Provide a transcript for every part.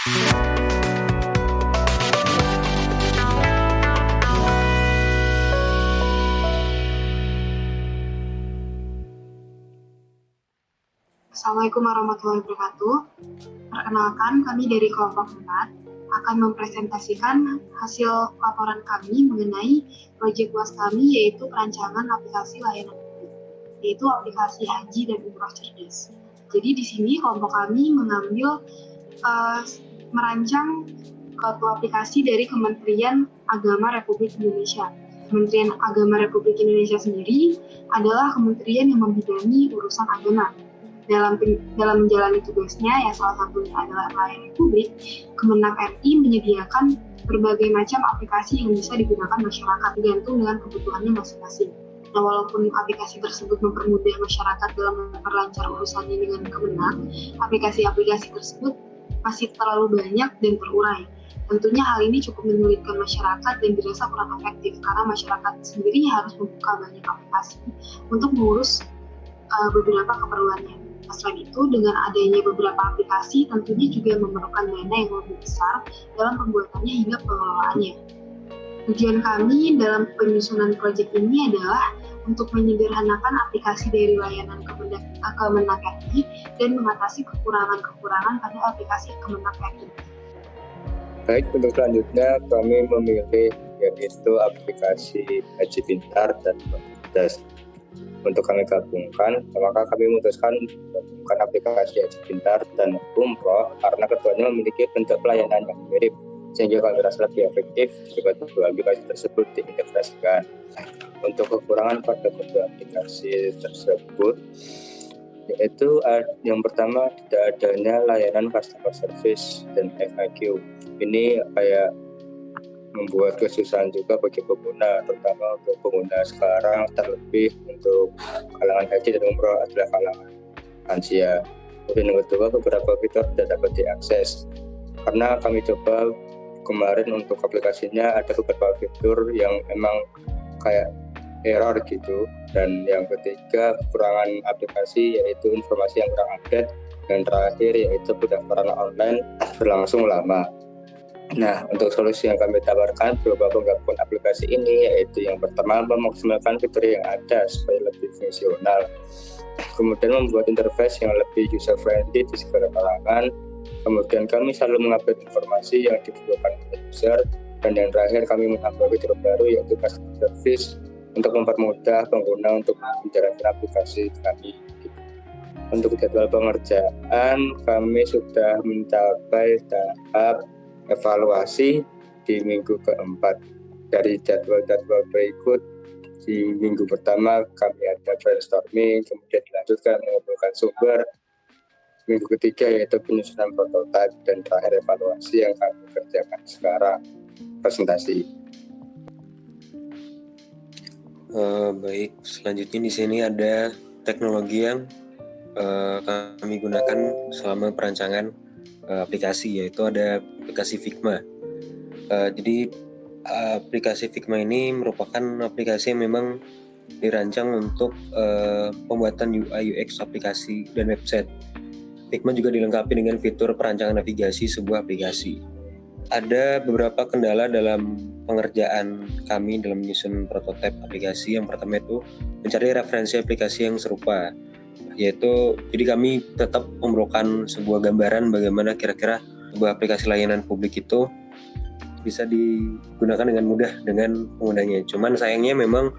Assalamualaikum warahmatullahi wabarakatuh. Perkenalkan, kami dari kelompok 4 akan mempresentasikan hasil laporan kami mengenai proyek UAS kami, yaitu perancangan aplikasi layanan publik, yaitu aplikasi haji dan umroh cerdas. Jadi di sini kelompok kami mengambil merancang suatu aplikasi dari Kementerian Agama Republik Indonesia. Kementerian Agama Republik Indonesia sendiri adalah kementerian yang membidangi urusan agama. Dalam menjalani tugasnya, yang salah satunya adalah pelayanan publik, Kemenak RI menyediakan berbagai macam aplikasi yang bisa digunakan masyarakat tergantung dengan kebutuhannya masing-masing. Nah, walaupun aplikasi tersebut mempermudah masyarakat dalam memperlancar urusannya dengan Kemenak, aplikasi-aplikasi tersebut masih terlalu banyak dan terurai. Tentunya hal ini cukup menyulitkan masyarakat dan dirasa kurang efektif karena masyarakat sendiri harus membuka banyak aplikasi untuk mengurus beberapa keperluannya. Selain itu, dengan adanya beberapa aplikasi tentunya juga memerlukan dana yang lebih besar dalam pembuatannya hingga pengelolaannya. Tujuan kami dalam penyusunan proyek ini adalah untuk menyederhanakan aplikasi dari layanan Kemenak RI dan mengatasi kekurangan-kekurangan pada aplikasi Kemenak RI. Baik, untuk selanjutnya kami memilih yaitu aplikasi Haji Pintar dan Cerdas. Untuk kami gabungkan, maka kami memutuskan menggabungkan aplikasi Haji Pintar dan Umroh karena keduanya memiliki bentuk pelayanan yang mirip, sehingga kami rasa lebih efektif jika kedua aplikasi tersebut diintegrasikan. Untuk kekurangan pada kedua aplikasi tersebut, yaitu yang pertama tidak adanya layanan customer service dan FAQ. Ini kayak membuat kesusahan juga bagi pengguna, terutama untuk pengguna sekarang, terlebih untuk kalangan haji dan umroh adalah kalangan lansia. Kemudian yang kedua, beberapa fitur tidak dapat diakses karena kami coba kemarin untuk aplikasinya ada beberapa fitur yang emang kayak error gitu. Dan yang ketiga, kekurangan aplikasi yaitu informasi yang kurang update, dan terakhir yaitu pendaftaran online berlangsung lama. Nah, untuk solusi yang kami tawarkan berupa penggabungan aplikasi ini, yaitu yang pertama memaksimalkan fitur yang ada supaya lebih fungsional, kemudian membuat interface yang lebih user friendly di segala kalangan, kemudian kami selalu mengupdate informasi yang dibutuhkan oleh user, dan yang terakhir kami menambah fitur baru yaitu customer service untuk mempermudah pengguna untuk menjalankan aplikasi kami. Untuk jadwal pengerjaan, kami sudah mencapai tahap evaluasi di minggu keempat. Dari jadwal-jadwal berikut, di minggu pertama kami ada brainstorming, kemudian dilanjutkan mengumpulkan sumber. Minggu ketiga yaitu penyusunan prototipe, dan terakhir evaluasi yang kami kerjakan sekarang, presentasi. Baik, selanjutnya di sini ada teknologi yang kami gunakan selama perancangan aplikasi, yaitu ada aplikasi Figma. Jadi aplikasi Figma ini merupakan aplikasi yang memang dirancang untuk pembuatan UI UX aplikasi dan website. Figma juga dilengkapi dengan fitur perancangan navigasi sebuah aplikasi. Ada beberapa kendala dalam pengerjaan kami dalam menyusun prototipe aplikasi. Yang pertama itu mencari referensi aplikasi yang serupa, yaitu jadi kami tetap memerlukan sebuah gambaran bagaimana kira-kira sebuah aplikasi layanan publik itu bisa digunakan dengan mudah dengan penggunanya. Cuman sayangnya memang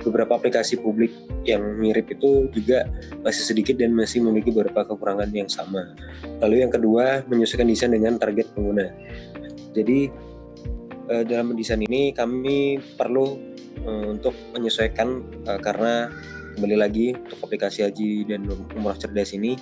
beberapa aplikasi publik yang mirip itu juga masih sedikit dan masih memiliki beberapa kekurangan yang sama. Lalu yang kedua, menyesuaikan desain dengan target pengguna. Jadi dalam mendesain ini kami perlu untuk menyesuaikan karena kembali lagi untuk aplikasi haji dan umroh cerdas ini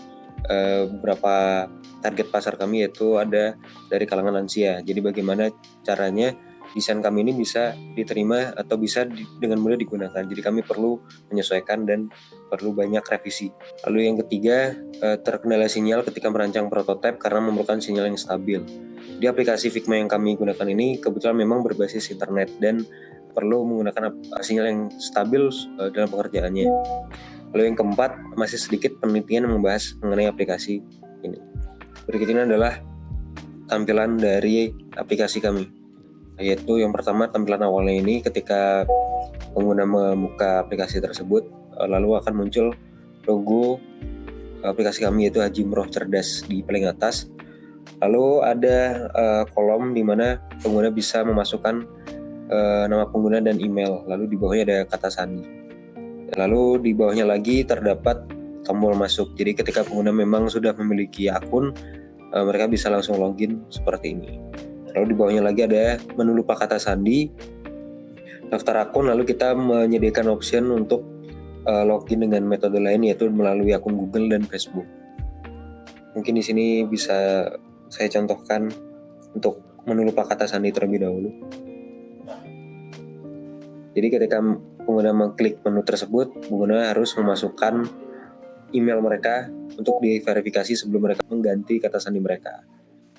beberapa target pasar kami yaitu ada dari kalangan lansia. Jadi bagaimana caranya desain kami ini bisa diterima atau bisa dengan mudah digunakan. Jadi kami perlu menyesuaikan dan perlu banyak revisi. Lalu yang ketiga, terkendala sinyal ketika merancang prototipe karena memerlukan sinyal yang stabil. Di aplikasi Figma yang kami gunakan ini kebetulan memang berbasis internet dan perlu menggunakan sinyal yang stabil dalam pekerjaannya. Lalu yang keempat, masih sedikit penelitian yang membahas mengenai aplikasi ini. Berikut ini adalah tampilan dari aplikasi kami. Yaitu yang pertama, tampilan awalnya ini ketika pengguna membuka aplikasi tersebut, lalu akan muncul logo aplikasi kami yaitu Haji Umroh Cerdas di paling atas. Lalu ada kolom di mana pengguna bisa memasukkan nama pengguna dan email. Lalu di bawahnya ada kata sandi. Lalu di bawahnya lagi terdapat tombol masuk. Jadi ketika pengguna memang sudah memiliki akun, mereka bisa langsung login seperti ini. Lalu di bawahnya lagi ada menu lupa kata sandi, daftar akun, lalu kita menyediakan option untuk login dengan metode lain yaitu melalui akun Google dan Facebook. Mungkin di sini bisa saya contohkan untuk menu lupa kata sandi terlebih dahulu. Jadi ketika pengguna mengklik menu tersebut, pengguna harus memasukkan email mereka untuk diverifikasi sebelum mereka mengganti kata sandi mereka.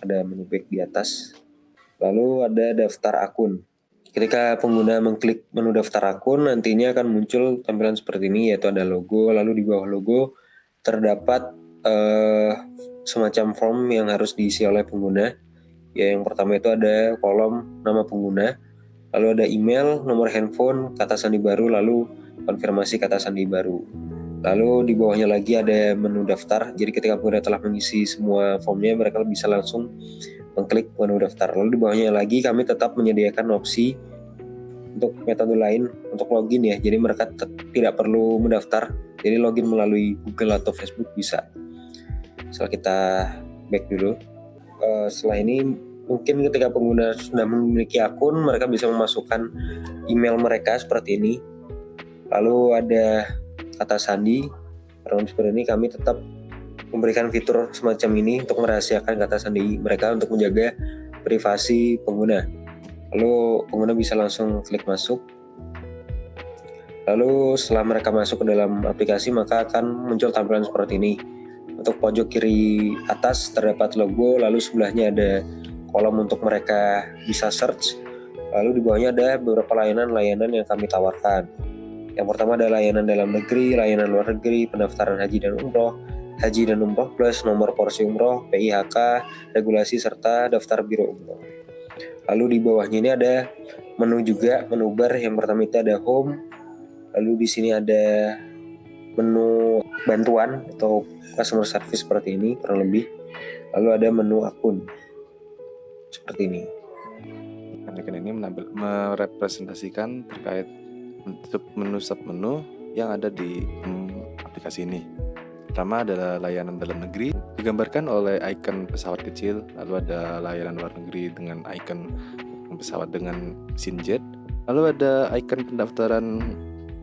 Ada menu back di atas. Lalu ada daftar akun. Ketika pengguna mengklik menu daftar akun, nantinya akan muncul tampilan seperti ini, yaitu ada logo, lalu di bawah logo terdapat semacam form yang harus diisi oleh pengguna. Ya, yang pertama itu ada kolom nama pengguna, lalu ada email, nomor handphone, kata sandi baru, lalu konfirmasi kata sandi baru. Lalu di bawahnya lagi ada menu daftar. Jadi ketika pengguna telah mengisi semua formnya, mereka bisa langsung mengklik menu daftar. Lalu di bawahnya lagi kami tetap menyediakan opsi untuk metode lain untuk login ya. Jadi mereka tidak perlu mendaftar. Jadi login melalui Google atau Facebook bisa. Setelah kita back dulu. Setelah ini mungkin ketika pengguna sudah memiliki akun, mereka bisa memasukkan email mereka seperti ini. Lalu ada kata sandi. Karena seperti ini kami tetap memberikan fitur semacam ini untuk merahasiakan kata sandi mereka untuk menjaga privasi pengguna. Lalu pengguna bisa langsung klik masuk. Lalu setelah mereka masuk ke dalam aplikasi, maka akan muncul tampilan seperti ini. Untuk pojok kiri atas terdapat logo, lalu sebelahnya ada kolom untuk mereka bisa search. Lalu di bawahnya ada beberapa layanan-layanan yang kami tawarkan. Yang pertama ada layanan dalam negeri, layanan luar negeri, pendaftaran haji dan umroh, Haji dan Umroh Plus, nomor porsi umroh, PIHK, regulasi, serta daftar biro umroh. Lalu di bawahnya ini ada menu juga, menu bar. Yang pertama itu ada home, lalu di sini ada menu bantuan atau customer service seperti ini kurang lebih. Lalu ada menu akun seperti ini. Icon ini merepresentasikan terkait menu sub-menu yang ada di aplikasi ini. Pertama adalah layanan dalam negeri, digambarkan oleh ikon pesawat kecil. Lalu ada layanan luar negeri dengan ikon pesawat dengan mesin jet. Lalu ada ikon pendaftaran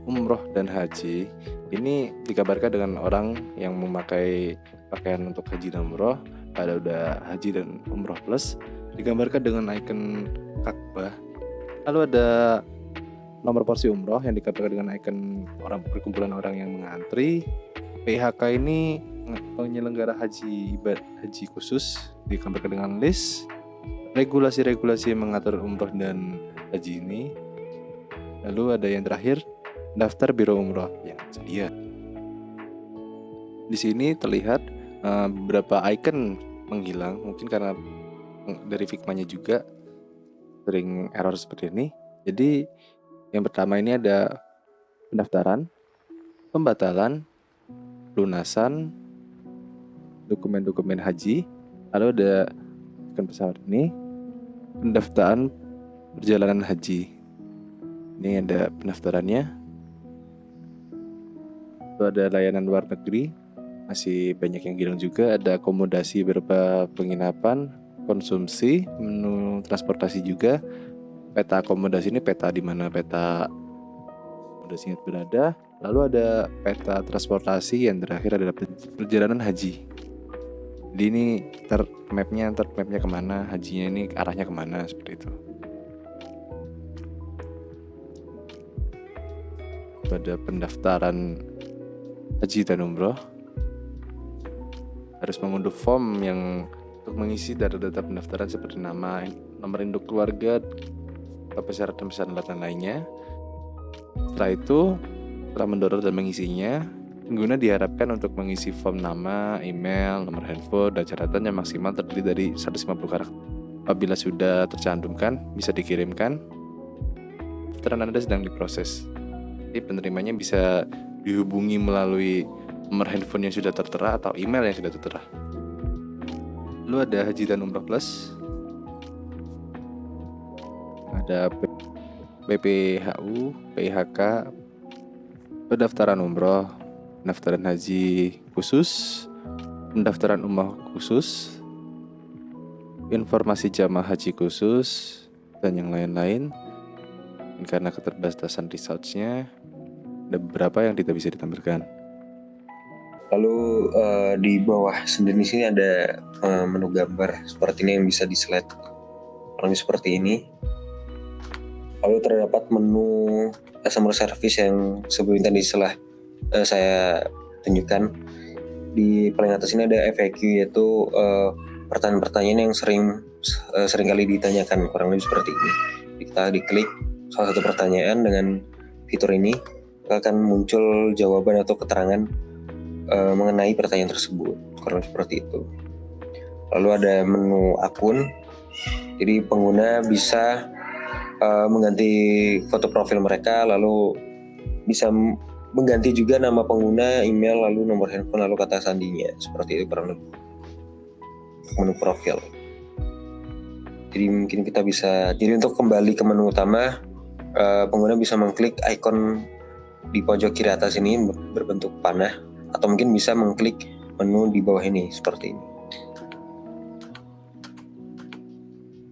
umroh dan haji. Ini digambarkan dengan orang yang memakai pakaian untuk haji dan umroh. Ada udah haji dan umroh plus, digambarkan dengan ikon Ka'bah. Lalu ada nomor porsi umroh yang digambarkan dengan ikon orang perkumpulan orang yang mengantri. PHK ini penyelenggara haji khusus, digambarkan dengan list regulasi-regulasi yang mengatur umroh dan haji ini. Lalu ada yang terakhir, daftar biro umroh yang sedia. Di sini terlihat beberapa icon menghilang, mungkin karena dari Figma-nya juga sering error seperti ini. Jadi yang pertama ini ada pendaftaran, pembatalan, lunasan, dokumen-dokumen haji. Lalu ada ikon pesawat ini, pendaftaran perjalanan haji. Ini ada pendaftarannya. Lalu ada layanan luar negeri, masih banyak yang hilang juga. Ada akomodasi berupa penginapan, konsumsi, menu transportasi juga. Peta akomodasi ini peta di mana peta akomodasinya berada. Lalu ada peta transportasi, yang terakhir adalah perjalanan haji. Jadi ini mapnya kemana, hajinya ini arahnya kemana, seperti itu. Pada pendaftaran haji dan umroh, harus mengunduh form yang untuk mengisi data-data pendaftaran seperti nama, nomor induk keluarga, atau persyaratan lainnya. Setelah itu, setelah mendownload dan mengisinya, Pengguna diharapkan untuk mengisi form nama, email, nomor handphone, dan catatan yang maksimal terdiri dari 150 karakter. Apabila sudah tercantumkan, bisa dikirimkan. Daftaran Anda sedang diproses. Jadi penerimanya bisa dihubungi melalui nomor handphone yang sudah tertera atau email yang sudah tertera. Lalu ada Haji dan Umroh Plus. Ada BPHU, PIHK, pendaftaran umroh, pendaftaran haji khusus, pendaftaran umroh khusus, informasi jamaah haji khusus, dan yang lain-lain. Dan karena keterbatasan resource-nya, ada beberapa yang tidak bisa ditampilkan. Lalu di bawah sendiri di sini ada menu gambar seperti ini yang bisa di-slide. Kurang lebih seperti ini. Lalu terdapat menu customer service yang sebelumnya tadi setelah saya tunjukkan. Di paling atas ini ada FAQ, yaitu pertanyaan-pertanyaan yang sering kali ditanyakan, kurang lebih seperti ini. Kita diklik salah satu pertanyaan dengan fitur ini, akan muncul jawaban atau keterangan mengenai pertanyaan tersebut, kurang lebih seperti itu. Lalu ada menu akun, jadi pengguna bisa mengganti foto profil mereka, lalu bisa mengganti juga nama pengguna, email, lalu nomor handphone, lalu kata sandinya, seperti itu kurang lebih menu profil. Jadi mungkin kita bisa, jadi untuk kembali ke menu utama, pengguna bisa mengklik icon di pojok kiri atas ini berbentuk panah, atau mungkin bisa mengklik menu di bawah ini seperti ini.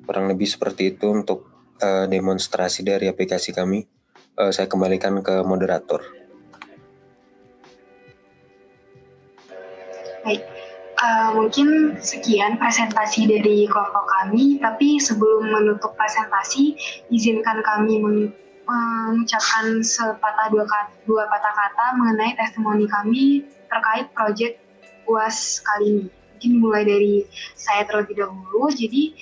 Kurang lebih seperti itu untuk demonstrasi dari aplikasi kami. Saya kembalikan ke moderator. Baik, mungkin sekian presentasi dari kelompok kami, tapi sebelum menutup presentasi, izinkan kami mengucapkan dua patah kata mengenai testimoni kami terkait proyek UAS kali ini. Mungkin mulai dari saya terlebih dahulu. Jadi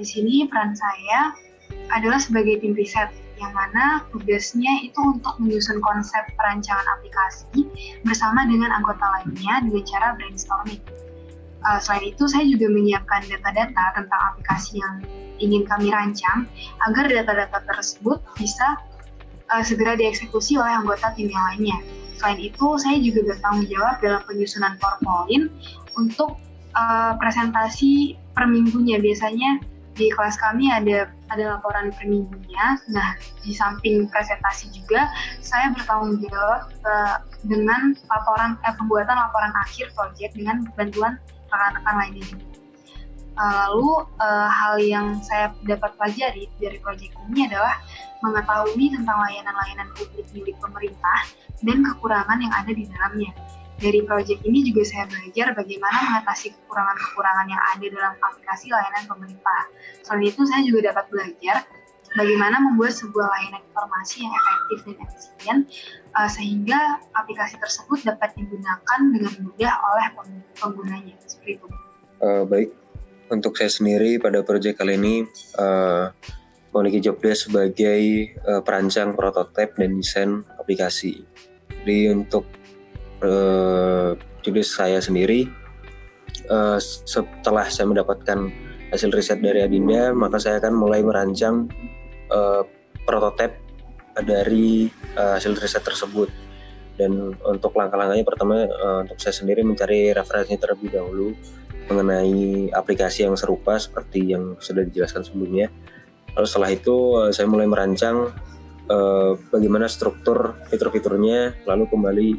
di sini peran saya adalah sebagai tim riset, yang mana tugasnya itu untuk menyusun konsep perancangan aplikasi bersama dengan anggota lainnya dengan cara brainstorming. Selain itu, saya juga menyiapkan data-data tentang aplikasi yang ingin kami rancang agar data-data tersebut bisa segera dieksekusi oleh anggota tim yang lainnya. Selain itu, saya juga bertanggung jawab dalam penyusunan PowerPoint untuk presentasi per minggunya. Biasanya di kelas kami ada laporan per minggunya. Nah, di samping presentasi juga, saya bertanggung jawab dengan pembuatan laporan akhir proyek dengan bantuan rekan-rekan lainnya juga. Lalu hal yang saya dapat pelajari dari proyek ini adalah mengetahui tentang layanan-layanan publik milik pemerintah dan kekurangan yang ada di dalamnya. Dari proyek ini juga saya belajar bagaimana mengatasi kekurangan-kekurangan yang ada dalam aplikasi layanan pemerintah. Selain itu, saya juga dapat belajar bagaimana membuat sebuah layanan informasi yang efektif dan efisien, sehingga aplikasi tersebut dapat digunakan dengan mudah oleh penggunanya. Seperti itu. Baik, untuk saya sendiri pada proyek kali ini memiliki job desk sebagai perancang prototipe dan desain aplikasi. Jadi untuk job desk saya sendiri, setelah saya mendapatkan hasil riset dari Adinda, maka saya akan mulai merancang prototipe dari hasil riset tersebut. Dan untuk langkah-langkahnya, pertama untuk saya sendiri mencari referensi terlebih dahulu mengenai aplikasi yang serupa seperti yang sudah dijelaskan sebelumnya. Lalu setelah itu saya mulai merancang bagaimana struktur fitur-fiturnya, lalu kembali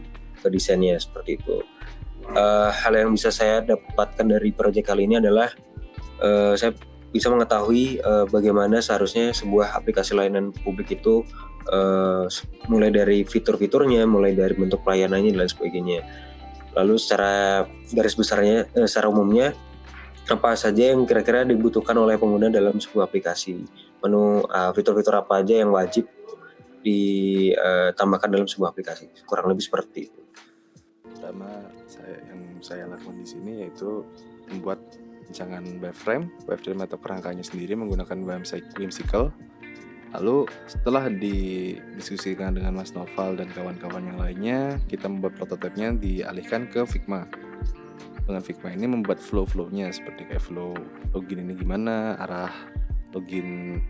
ke desainnya seperti itu. Hal yang bisa saya dapatkan dari proyek kali ini adalah saya bisa mengetahui bagaimana seharusnya sebuah aplikasi layanan publik itu mulai dari fitur-fiturnya, mulai dari bentuk pelayanannya dan sebagainya. Lalu secara garis besarnya, secara umumnya apa saja yang kira-kira dibutuhkan oleh pengguna dalam sebuah aplikasi, fitur-fitur apa aja yang wajib ditambahkan dalam sebuah aplikasi, kurang lebih seperti itu. Pertama, yang saya lakukan di sini yaitu membuat rancangan wireframe atau kerangkanya sendiri menggunakan Whimsical. Lalu setelah didiskusikan dengan Mas Noval dan kawan-kawan yang lainnya, kita membuat prototipenya dialihkan ke Figma. Dengan Figma ini membuat flow-nya seperti kayak flow login ini gimana, arah login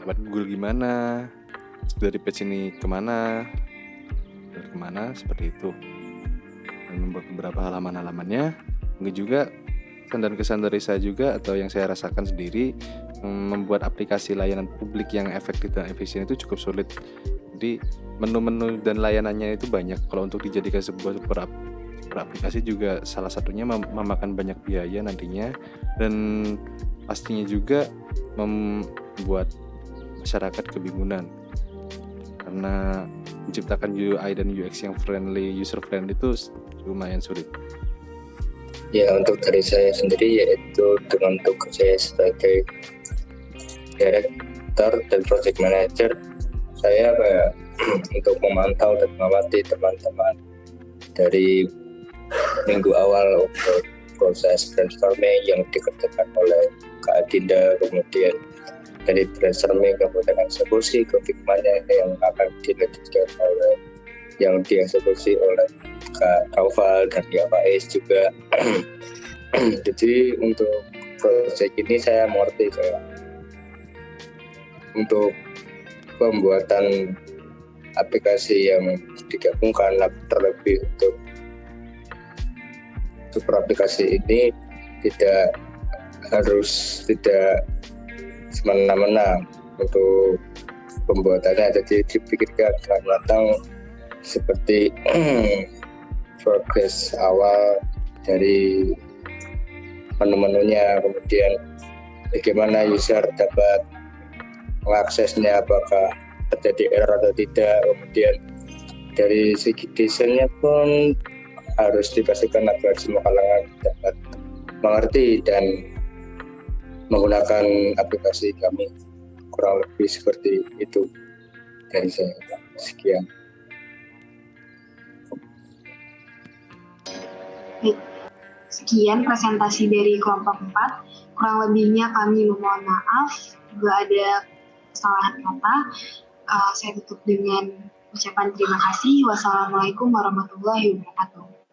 lewat Google gimana, dari page ini kemana, dari kemana, seperti itu. Dan membuat beberapa halaman-halamannya. Mungkin juga kesan dari saya juga atau yang saya rasakan sendiri, membuat aplikasi layanan publik yang efektif dan efisien itu cukup sulit. Jadi menu-menu dan layanannya itu banyak. Kalau untuk dijadikan sebuah super aplikasi juga salah satunya memakan banyak biaya nantinya, dan pastinya juga membuat masyarakat kebingungan karena menciptakan UI dan UX yang user friendly itu lumayan sulit. Ya, untuk dari saya sendiri yaitu dengan tugas saya sebagai director dan project manager, saya kayak untuk memantau dan mengamati teman-teman dari minggu awal untuk proses brainstorming yang dikerjakan oleh Kak Adinda, kemudian dari brainstorming kemudian eksekusi ke Figma-nya yang akan dilanjutkan oleh yang dieksekusi oleh Kak Taufal dan Kak Faiz juga. Jadi untuk proyek ini saya mengerti kayak untuk pembuatan aplikasi yang digabungkan, terlebih untuk super aplikasi ini tidak semena-mena untuk pembuatannya, jadi dipikirkan dengan matang seperti progres awal dari menu-menunya, kemudian bagaimana user dapat mengaksesnya, apakah terjadi error atau tidak, kemudian dari segi desainnya pun harus dipastikan agar semua kalangan dapat mengerti dan menggunakan aplikasi kami. Kurang lebih seperti itu dari saya. Sekian. Sekian presentasi dari kelompok 4. Kurang lebihnya kami memohon maaf jika ada kesalahan kata. Saya tutup dengan ucapan terima kasih. Wassalamualaikum warahmatullahi wabarakatuh.